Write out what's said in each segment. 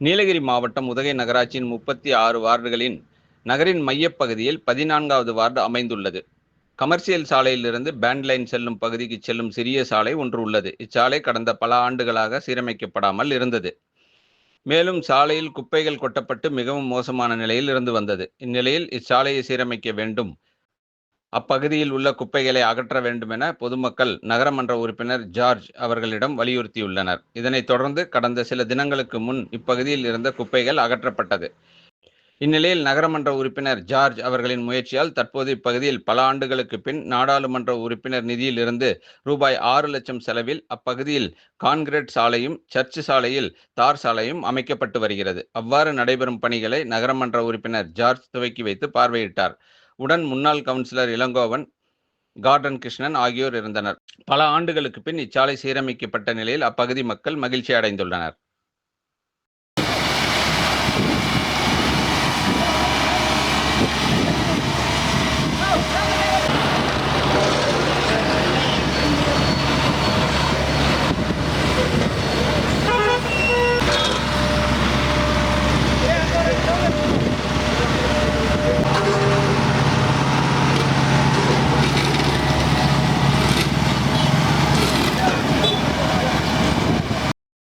நீலகிரி மாவட்டம் உதகை நகராட்சியின் 36 வார்டுகளின் நகரின் மையப்பகுதியில் 14வது வார்டு அமைந்துள்ளது. கமர்சியல் சாலையிலிருந்து பேண்ட்லைன் செல்லும் பகுதிக்கு செல்லும் சிறிய சாலை ஒன்று உள்ளது. இச்சாலை கடந்த பல ஆண்டுகளாக சீரமைக்கப்படாமல் இருந்தது. மேலும் சாலையில் குப்பைகள் கொட்டப்பட்டு மிகவும் மோசமான நிலையில் இருந்து வந்தது. இந்நிலையில் இச்சாலையை சீரமைக்க வேண்டும், அப்பகுதியில் உள்ள குப்பைகளை அகற்ற வேண்டும் என பொதுமக்கள் நகரமன்ற உறுப்பினர் ஜார்ஜ் அவர்களிடம் வலியுறுத்தியுள்ளனர். இதனைத் தொடர்ந்து கடந்த சில தினங்களுக்கு முன் இப்பகுதியில் இருந்த குப்பைகள் அகற்றப்பட்டது. இந்நிலையில் நகரமன்ற உறுப்பினர் ஜார்ஜ் அவர்களின் முயற்சியால் தற்போது இப்பகுதியில் பல ஆண்டுகளுக்கு பின் நாடாளுமன்ற உறுப்பினர் நிதியில் இருந்து ரூபாய் 6 லட்சம் செலவில் அப்பகுதியில் கான்கிரீட் சாலையும் சர்ச் சாலையில் தார் சாலையும் அமைக்கப்பட்டு வருகிறது. அவ்வாறு நடைபெறும் பணிகளை நகரமன்ற உறுப்பினர் ஜார்ஜ் துவக்கி வைத்து பார்வையிட்டார். உடன் முன்னாள் கவுன்சிலர் இளங்கோவன், கார்டன் கிருஷ்ணன் ஆகியோர் இருந்தனர். பல ஆண்டுகளுக்கு பின் இச்சாலை சீரமைக்கப்பட்ட நிலையில் அப்பகுதி மக்கள் மகிழ்ச்சி அடைந்துள்ளனர்.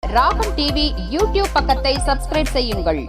ராகம் டிவி யூடியூப் பக்கத்தை சப்ஸ்கிரைப் செய்யுங்கள்.